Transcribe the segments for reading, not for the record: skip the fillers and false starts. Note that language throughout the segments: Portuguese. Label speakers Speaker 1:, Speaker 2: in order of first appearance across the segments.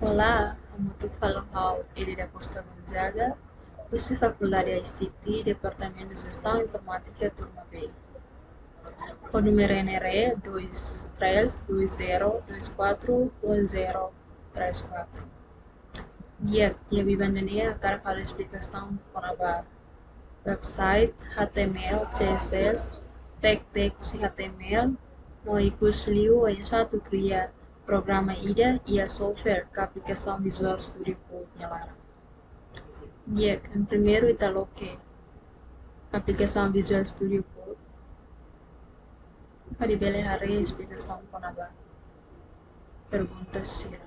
Speaker 1: Olá, muito falou ele da Costa Gonzaga, curso Faculdade ICT, Departamento de Gestão Informática, turma B. O número é 2320241034. E a Bibandania, a cara para a explicação com a website, HTML, CSS, text HTML, no curso liu em satu cria programa IDA e a software que a aplicação Visual Studio Code nyalara. Em primeiro está que a aplicação Visual Studio Code para beleza a explicação com a pergunta sira.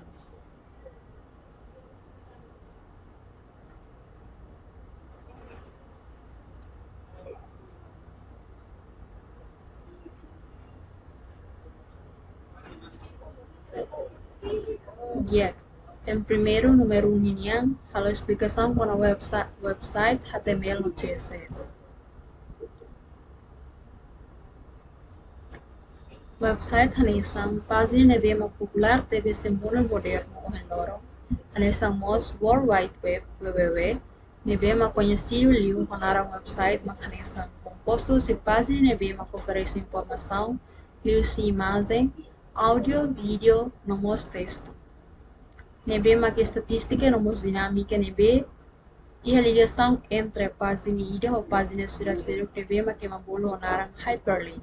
Speaker 1: Em primeiro, número 1, a explicação com a website HTML no CSS. Website hanesang página na bem popular TV simbolo moderno o hendoro. Hanesang mos World Wide Web www na bem conhecido liu hanarang website hanesang composto se página na bem oferece informação liu se imagem, áudio, vídeo, no mos texto. Nebe que estatística no mos dinâmica nebe e a ligação entre a página ida ou página será nebe que mabolo hanarang hyperlink.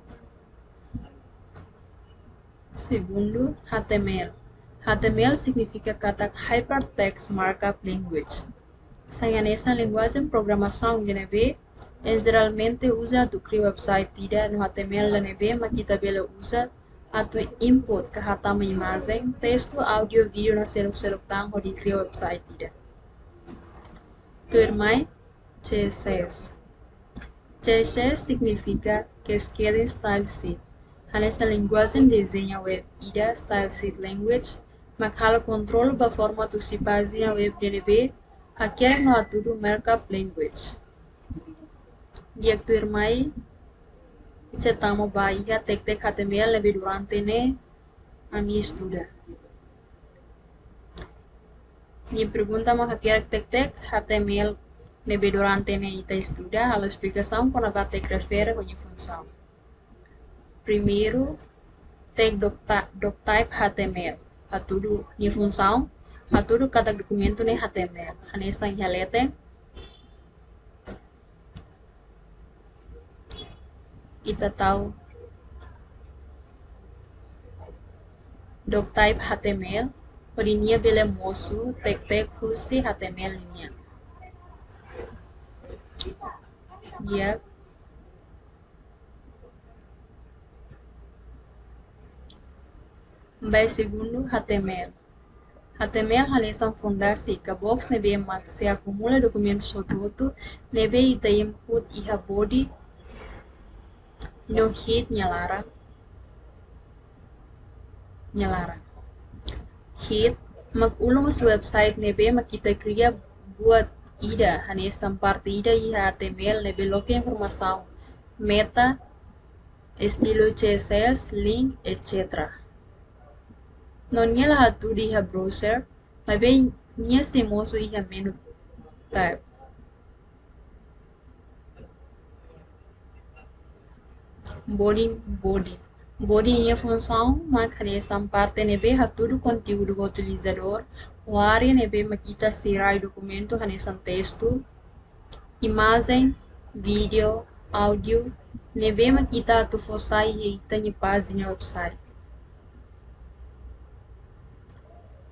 Speaker 1: Segundo, HTML. HTML significa kata Hypertext Markup Language. Essa linguagem programação de NB geralmente usa do criar website tidak no HTML da NB, mas kita bela usa atau input ke hatama imagem, texto, áudio, vídeo na seluk tang ho di criar website tidak. Termai CSS. CSS significa Cascading Style Sheet. Nessa linguagem desenha web ida style sheet language, makala controle ba formato si página web DNB, hacker no atudo markup language. Dia termai setamo ba iha tek HTML lebih durante ne ami estuda. Ni pergunta ma hacker tek HTML lebih durante ne ita estuda, a explicação quando vai tek refere com a função. Primeiro, tag doctype HTML. Atudo ni função, atudo cada documento ni HTML. Hanesa inhalete. Ita tahu doctype HTML. Orinia bele mosu tag husi HTML niya. Dia By segundo, HTML. HTML hanya fondasi ka box nebe mat se acumula documentos sotuto nebe ita input iha body no hit nyalara. Hit mag-ulong sa website nebe makita kriya buat ida hanya parte ida iha HTML nebe loke informação meta estilo CSS link etc. Non niya lahat to iha browser, mabe niya simoso iha menu tab. Body niya função, makanesa parte nebe hatudo conteúdo do utilizador, o área nebe makita sirai documento hanesa texto, imagem, vídeo, áudio, nebe makita atu fosai ita ni página website.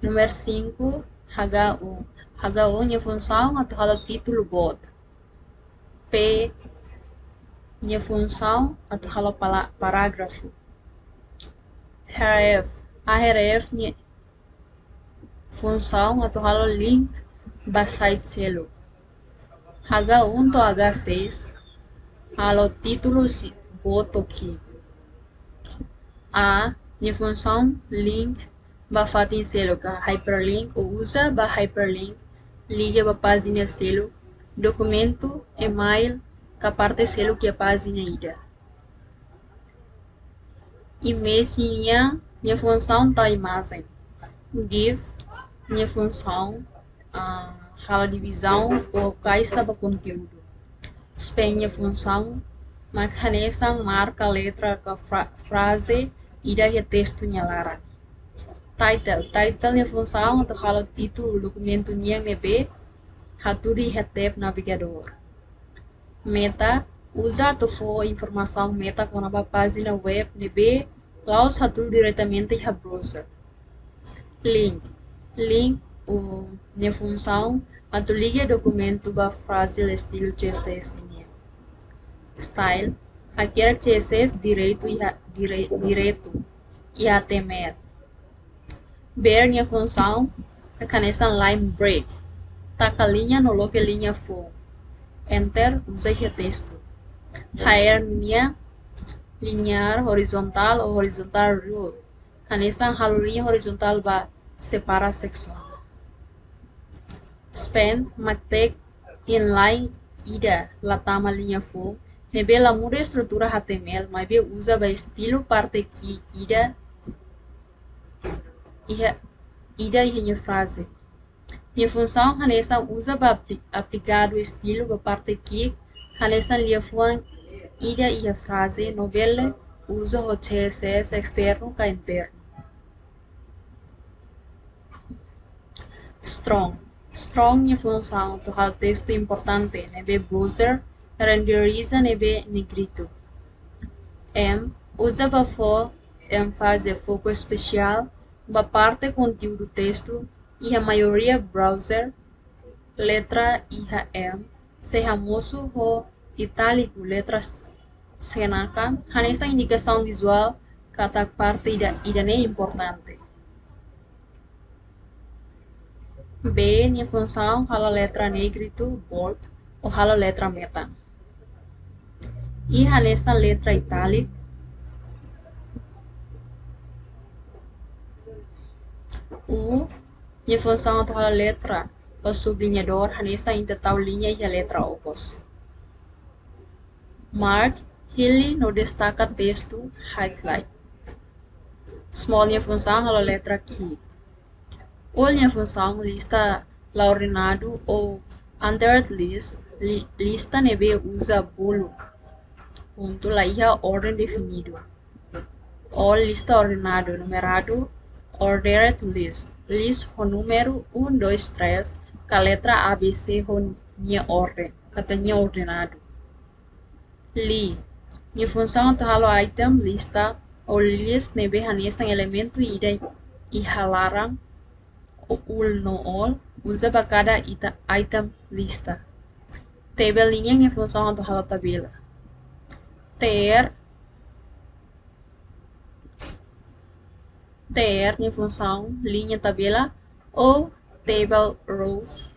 Speaker 1: Número 5, HU. HU niya função atau halo título bot. P niya função atau halo parágrafo. href niya função atau halo link ba site selo. H1 to H6 halo título si bot aqui. A niya função link ba fatin selo ka hyperlink ou usa ba hyperlink liga ba página selo documento email ka parte selo que a página ida image niya função ta imagem gif minha função, a divisão ou caixa de conteúdo. Span minha função, mecanismo marca a letra que frase e daí texto nyalara. Title minha função atau kalau título documento yang nebe haturi hetep navegador. Meta usa atau for informação meta com a página web nebe laos haturi diretamente a browser. Link minha função atau liga documento ba frase estilo CSS ini. Style aquele CSS direto e HTML. Ver minha função mecanismo line break. Taca linha no local linha for. Enter usa o texto. Higher linha linear horizontal ou horizontal rule. Canesa halo linha horizontal ba separa section. Span matek inline ida latama linha for. Nebe la muda estrutura HTML, mas be usa ba estilo parte que ida e frase. Minha função hanesa usa ba aplicado estilo ba parte que hanesa lia fuan ida e a frase novela usa o CSS externo ka interno. Strong minha função to hal texto importante nebe browser renderiza nebe negrito. Usa ba for ênfase foco especial ba parte conteúdo texto e a maioria browser letra IHM se famoso ho itálico letras senakan hanesa indicação visual kata parte idane importante. B minha função halo letra negrito bold ou halo letra meta. E hanesa letra itálica. Minha função atau halo letra o sublinhador hanesa intetau linha e a letra opos. Mark Hilly no destaca texto highlight. Small minha função halo letra key. All minha função lista la ordenado ou under list lista nebe usa bolo. Ponto la ia ordem definido. All lista ordenado numerado ordered list. List com número 1, 2, 3 com a letra ABC com minha ordem, katanya ordenado. Minha função atau halo item lista ou list nebe hanesa elemento ida e halarang ou no all usa para cada item lista. Table linha minha função atau halo tabela. TR minha função linha tabela ou table rows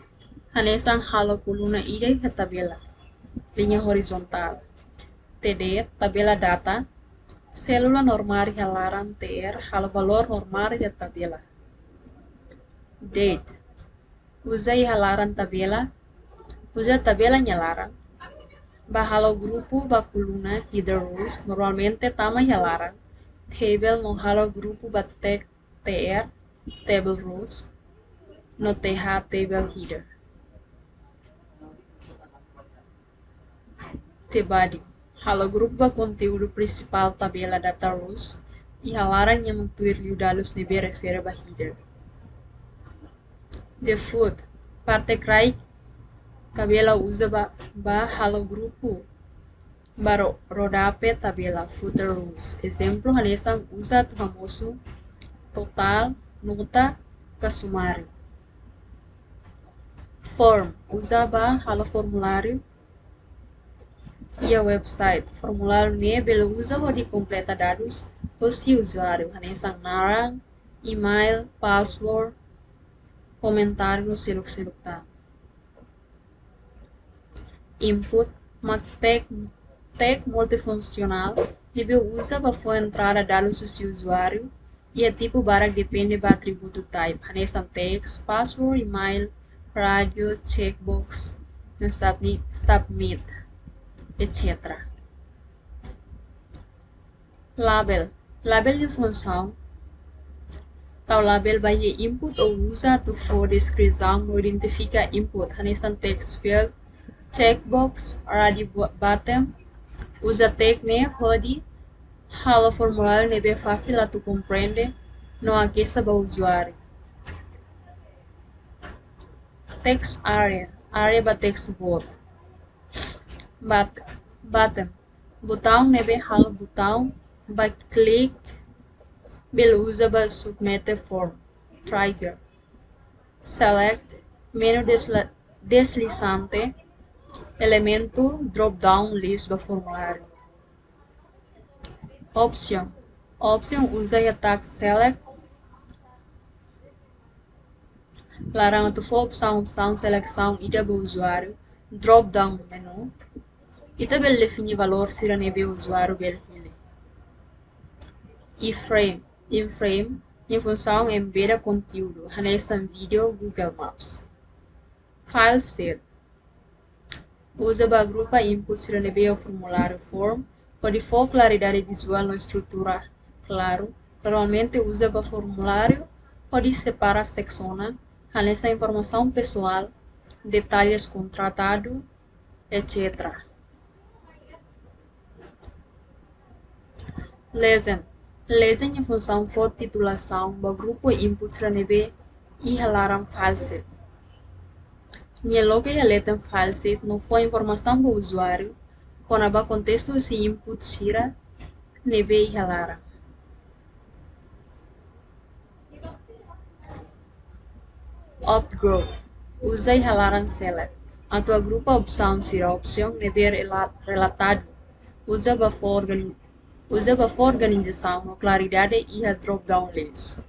Speaker 1: hanesa halo coluna ida e tabela. Linha horizontal. TD tabela data célula normal e halaran TR halo valor normal e tabela. Date usa e halaran tabela usa tabela nyalaran ba halo grupo ba coluna header rows normalmente tama e halaran table no halo grupo ba TR table rows no TH table header. Body halo grupo ba conteúdo principal tabela data rows e halaran yang mentuir liudalos nebe refere ba header. The foot parte crai tabela usa ba halo grupo ba rodape tabela footer rows. Exemplo hanesa usa tu famoso total nota ka sumário. Form usa ba halo formulário e a website. Formulário nebe usa o de completa dados o seu usuário hanesa narang email password comentário no select. Input tag multifuncional nebe usa para for entrar a dados do seu usuário e a tipo barra depende do atributo type hanesa text password email radio checkbox no submit etc. Label de função Tau label baie input ou usa tu for descrição no identifica input hanesan text field checkbox radio button usa tag ne hodi hala formulário ne bem fácil a tu compreende não aqueça para o usuário. Text area para text box button botão ne bem hala botão by click bel usa para submete form trigger select menu deslizante elemento drop down list para formulário. Option usa a tag select larang tu for opção seleção ida para usuário drop down menu ita bel definir valor sira nebe usuário bel hile. Iframe em função embeda conteúdo hanesan vídeo Google Maps. File set usa para agrupa input sira nebe o formulário form pode for claridade visual na estrutura claro normalmente usa para formulário pode separar secções nessa informação pessoal, detalhes contratado, etc. Legend em função for titulação do grupo input ranebe e halaram falset. Nieloge haletam falset não foi informação do usuário, quando aba contexto se input sira nebe e halaram. Opt group usa e halaran select. A tua grupo opção sira opção nebe relatado. Usa para organização, claridade e a drop-down list.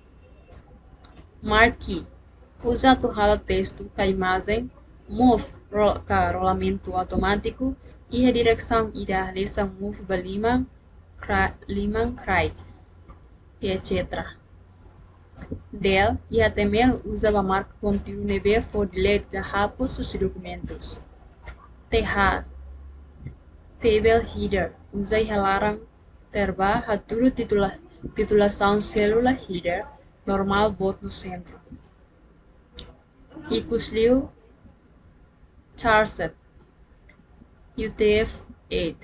Speaker 1: Marquee usa tu hala texto com a imagem, move ka rolamento automático e a direção ida dessa move para Liman Craig, etc. Del e HTML usa para marca conteúdo nebe for delete da hapus os documentos. TH Table header usa e halaran terba haturu titulação célula header normal bot no centro. Ikusliu charset UTF-8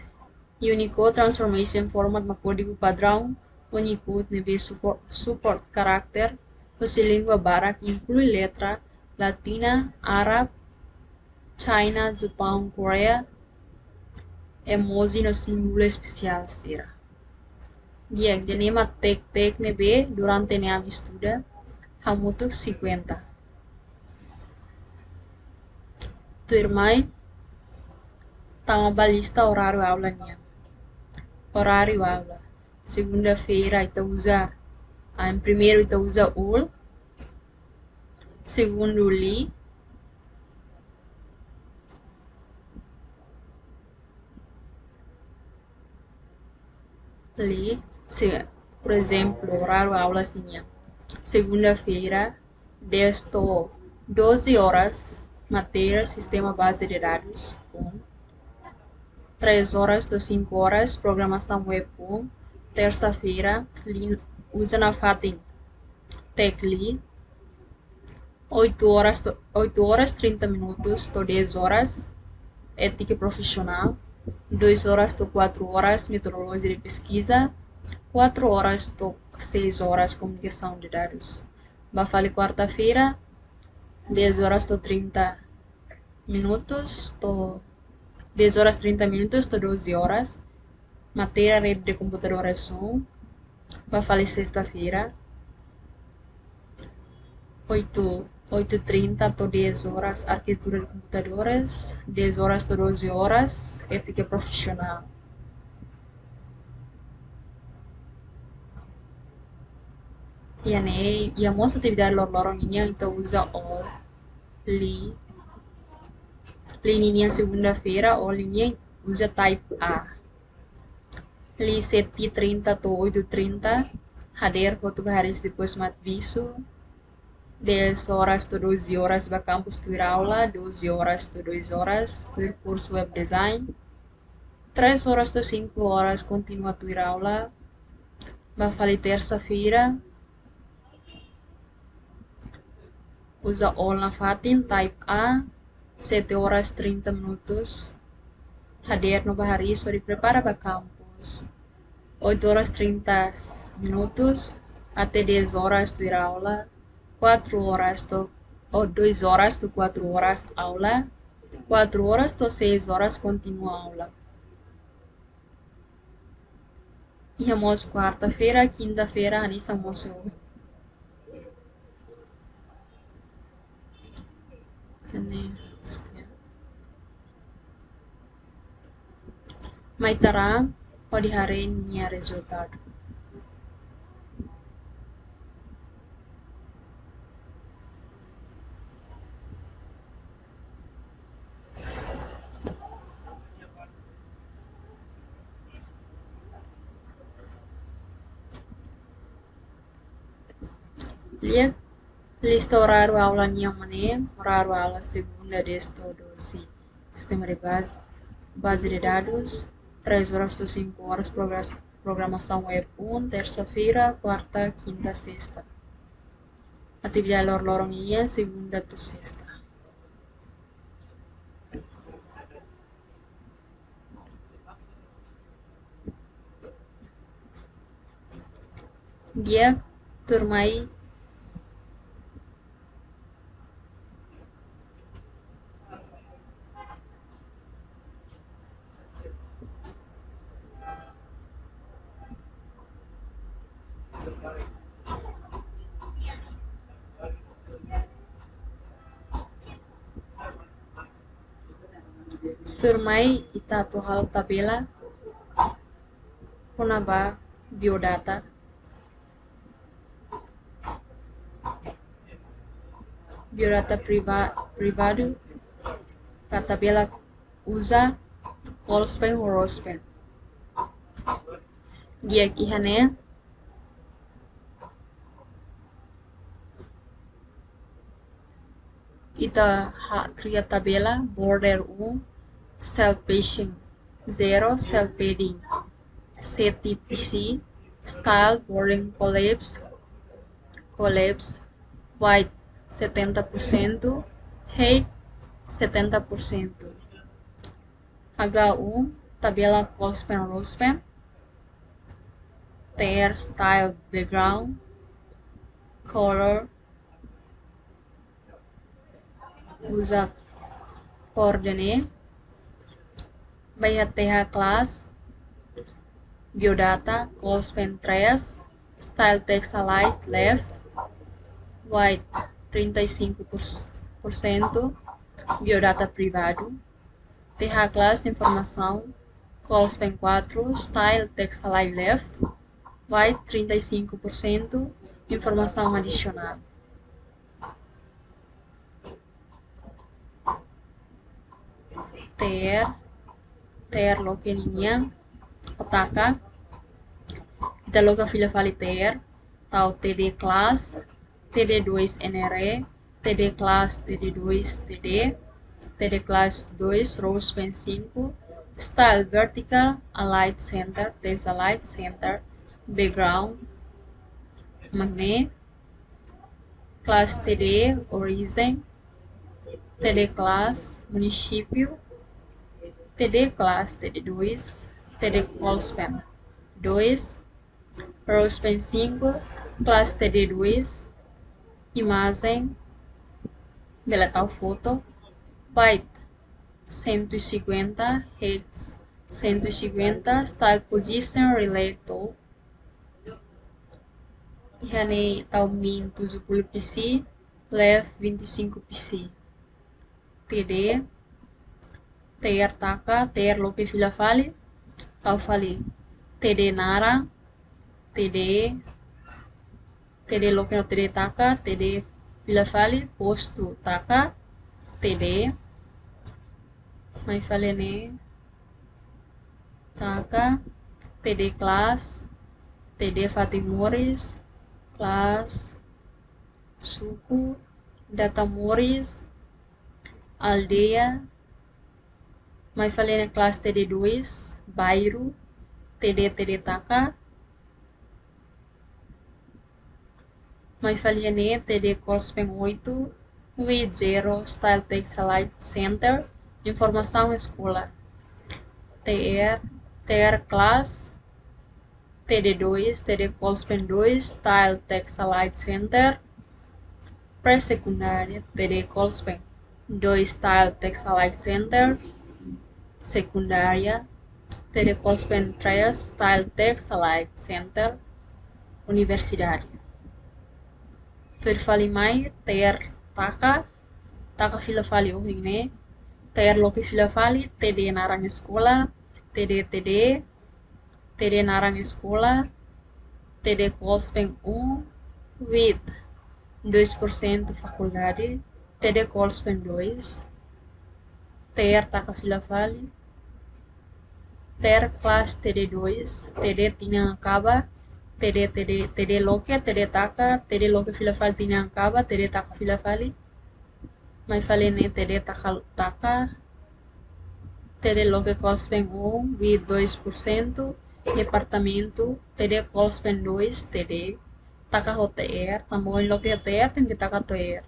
Speaker 1: Unicode Transformation Format ma código padrão Unicode nebe support carácter usa língua barak inclui letra latina, árabe, China, Japão, Coreia emoji no símbolo especial sira. Bien, de nema tek nebe durante ne am estuda hamutuk 50. Tu irmã tama balista horário aula nia. Horário aula. Segunda-feira ita usa em primeiro ita usa ul. Segundo li. Por exemplo, horário aulas tinha segunda-feira 12 horas matéria sistema base de dados 3 horas to 5 horas programação web 1 terça-feira usa na fatin tecli 8 horas 30 minutos to 10 horas ética profissional 2 horas to 4 horas metodologia de pesquisa 4 horas to 6 horas comunicação de dados. Bafale quarta-feira 10 horas to 30 minutos to 10 horas 30 minutos to 12 horas matéria rede de computadores 1. Bafale sexta-feira 8h30 to 10 horas arquitetura de computadores 10 horas to 12 horas ética profissional. E a moça atividade lorong ini então usa all linha segunda-feira ou linha usa type A. Li 7h30 to 8h30 hadir português depois mat bisu 10 horas to 12 horas ba campus tuir aula 12 horas to 2 horas tuir curso web design 3 horas to 5 horas continua tuir aula ba fali terça-feira Usa Olna Fatin, type A, 7 horas 30 minutos. Hadir no Bahari, sorry, prepara para campus. 8 horas 30 minutos até 10 horas tu ir aula. 4 horas tu, ou 2 horas tu 4 horas aula. 4 horas tu 6 horas continua aula. Íamos quarta-feira, quinta-feira, anissa almoço. May tarang pode hari niya resultado. Lihat lista horário aula niya mané, horário aula segunda deste doce. Sistema de base de dados, 3 horas to 5 horas programação web 1, terça-feira, quarta, quinta, sexta. Atividade lorong iya, segunda to sexta. Dia turmai itato hal tabela Hunaba biodata privado a tabela usa Olspen ou Rospen. Dia ihane ita cria tabela border 1 cell paging 0 cell padding CTPC style boarding collapse white 70% height 70%. H1 tabela Colspen Rospen tear style background color usa coordinate Bayat TH class biodata Colspen 3 style text aligned left white 35% biodata privado TH class informação Colspen 4 style text aligned left white 35% informação adicional. ter lokeninha otaka ita loga filha fale ter tal td class td2 nre td class td2 td class 2 Rospen 5 style vertical aligned center text aligned center background magnet class td origin td class município TD class TD2 TD Colspen 2 Rospen 5 class TD2 imagem bela tal foto byte 150 Hz 150 style position relay to ihane tal min 70 pc left 25 pc TD ter taka ter loke filha fale tal fale TD nara TD loke no TD taka TD filha fale posto taka TD mai fale ne taka TD class TD Fatimoris class suku data moris aldeia mai falei na classe TD2, bairro, TD taka. Mai falei na TD Colspen 8, With 0, Style Text Slide Center, informação escola. TR Class, TD2, TD Colspen 2, Style Text Slide Center. Pré-secundária, TD Colspen 2, Style Text Slide Center. Secundária, TD Colspen 3, Style Text Slide Center. Universidade. Terfali mai, ter taka filafali uhing ne, ter loki filafali, TD narang escola, TD narang escola, TD Colspen 1, with 2% faculdade, TD Colspen 2, ter taka filafali, ter class TD2, TD tinha acaba, TD loke, TD loke filafali tinha acaba, TD taka filafali, mas falei ne TD taka, TD loke Colspen 1, with 2%, departamento, TD Colspen 2, TD taka HTR, tamoin loke HTR, tem que taka TR.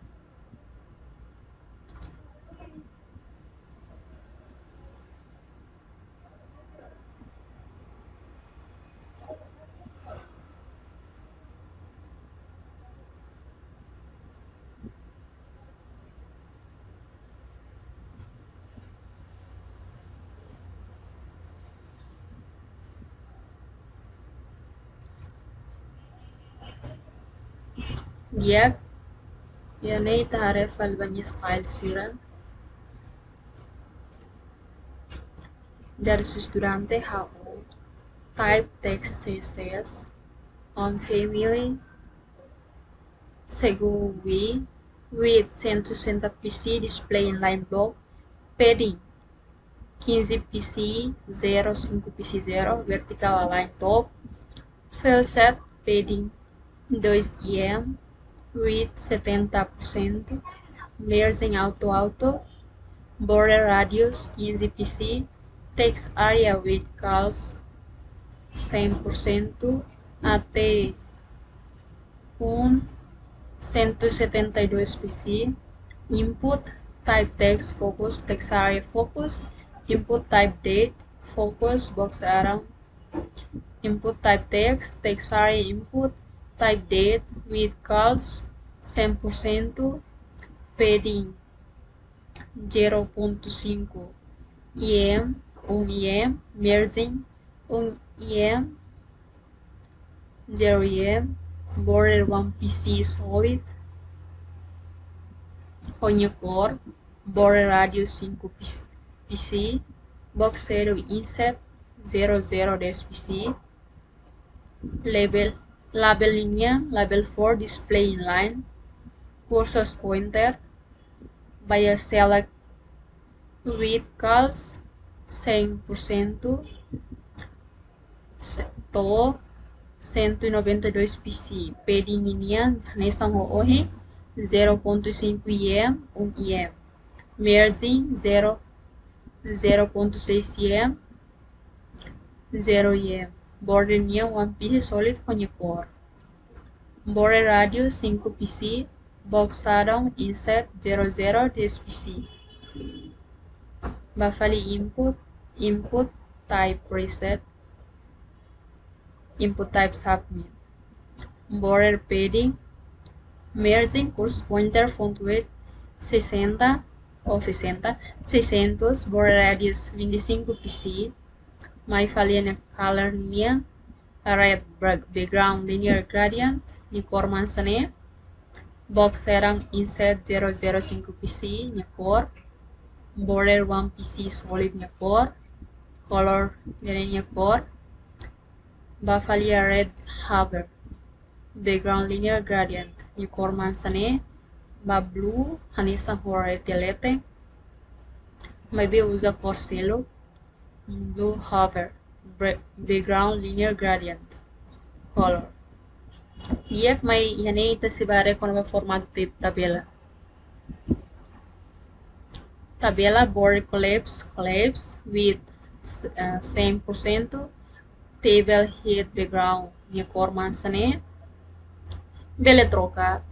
Speaker 1: Dia يعني تعرف البني ستايل سيرا درس estudante how type text CSS on family seguro with 160 pc display inline block padding 15 pc 0 5 pc 0 vertical align top fill set padding 2 em with 70%, merging auto, border radius 15 pc, text area with calls 100%, até 172 pc, input type text focus, text area focus, input type date focus, box around, input type text area input, type date with calls 100%, padding 0.5 em, 1 em, merging 1 em, 0 em, border 1 pc solid, honha core, border radius 5 pc, box 0 inset 00 10 pc, label linha, label 4 display inline, cursor pointer, by select with calls 100%, to 192 pc, padding linha, nessa hoje 0.5 em, 1 em, merging 0.6 em, 0 em, border linha 1 pc solid honha core, border radius 5 pc, box around insert 00 10 pc, bafali input type preset, input type submit, border padding, merging course pointer font weight 60 ou 60, 600, border radius 25 pc, mai falia na color linha, red background linear gradient, ni cor mansane, box serang insert 005 pc, ni cor, border 1 pc solid ni cor, color ni cor, bafalia red hover, background linear gradient, ni cor mansane, ba blue, hanisa hore telete, may be usa cor selo, blue hover, background linear gradient, color. Yep, may yanay itasibare ko na formato type tabela. Tabela border collapse with 100%, table head background ni cor mansane, bele troca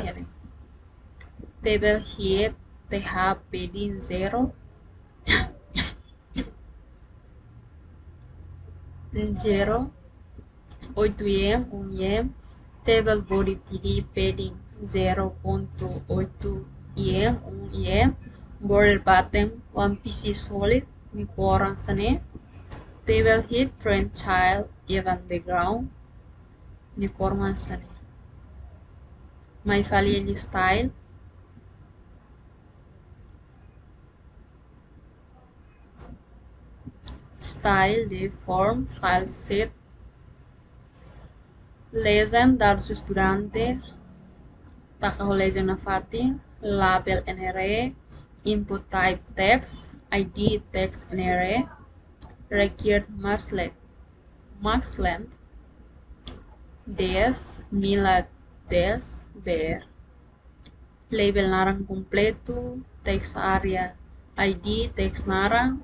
Speaker 1: yani. Table head TH padding 0 0 8M 1M. Table body TD padding 0.8M 1M. Border bottom 1 PC solid ni orang sana. Table head trend child even background ni korman sana. My file style de form file set legend dados estudante taka ho legend na fatin label NRE input type text ID text NRE required max length des mila des ber label narang completo text area ID text narang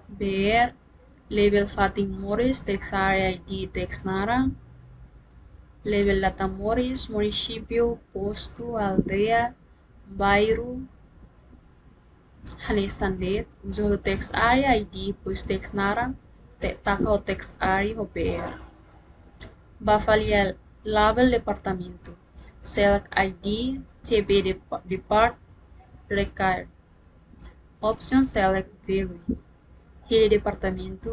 Speaker 1: ber label fatin Morris text area ID text narang label data Morris município posto aldeia bairro hanesandet uso text area ID pois text narang taka o text area o ber bafalia label departamento select ID TB depart required option select value Ele departamento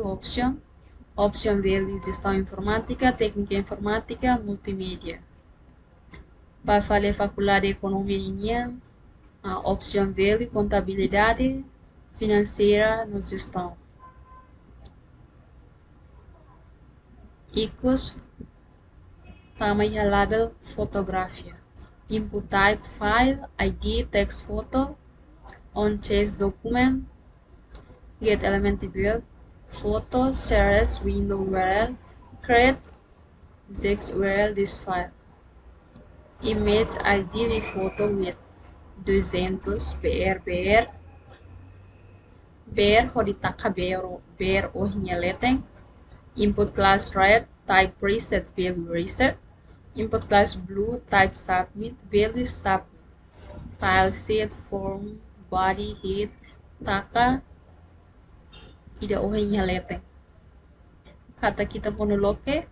Speaker 1: option value gestão informática técnica informática multimédia para fazer faculdade de economia option value contabilidade financeira no gestão icos tamanho label fotografia input type file ID text photo on chase document get element build photo series window URL create text URL this file image ID with photo with 200 ber hoditaka ber ohnya leteng input class red type preset value reset input class blue type submit value submit file set form body head taka ida ohnya leteng kata kita coloque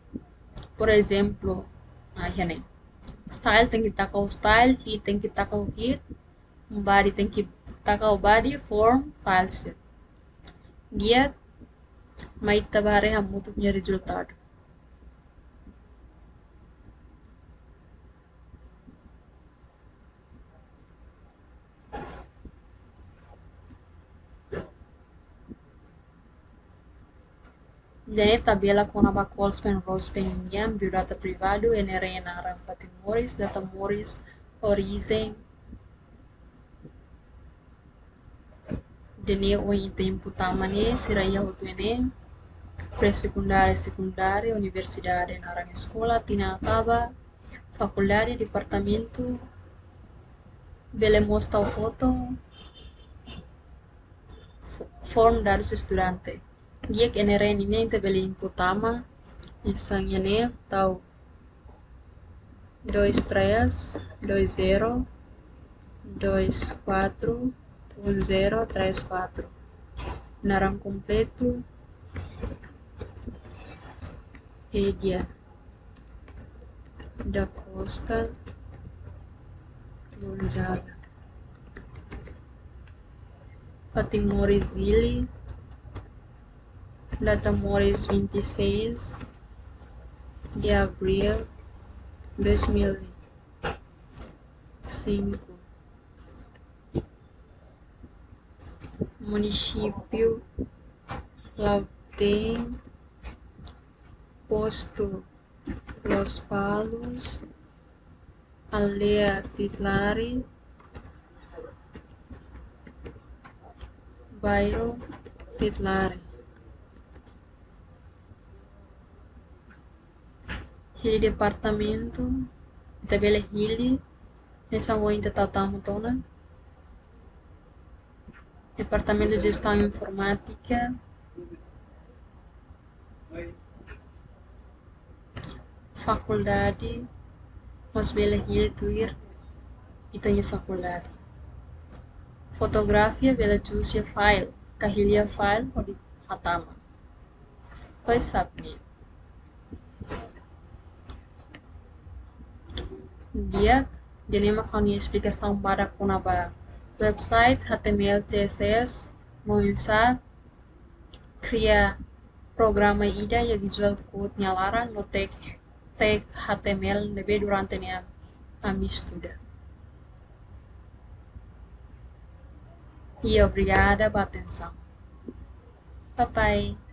Speaker 1: por exemplo né style tem que tacar o style head tem que tacar o head body tem que tacar o body form file set dia mai tabare muito punya resultado Dene tabela com a Colspen Rospen Miam, biodata privado, NRE Naram Fatim Morris, data Morris, origem. Dene o tempo tamane, siraya o tuene, pré-secundária, universidade, Narang Escola, Tinataba, faculdade, departamento, bele mostra foto, form dados estudante. Dia que NRE nem tabela input tama, misalnya nih tahu 23 20 24 1034 narang completo Edia da Costa Gonzaga Fatim Morris Dili data Morris 26 de abril 2005 município Lautém posto Los Palos aldeia Titlari bairro Titlari Hili departamento tabela Hili nessa ointa tautamotona departamento de gestão informática faculdade Mosbela Hili Tuir Itanya faculdade. Fotografia vela jusia file, kahilia file o di hatama. Pois submit. Dia ma kau explicação para kunaba website HTML CSS moisa cria programa ida ya visual code nyalaran no tag HTML nebe durante a minha estuda. E obrigada pela atenção. Bye bye.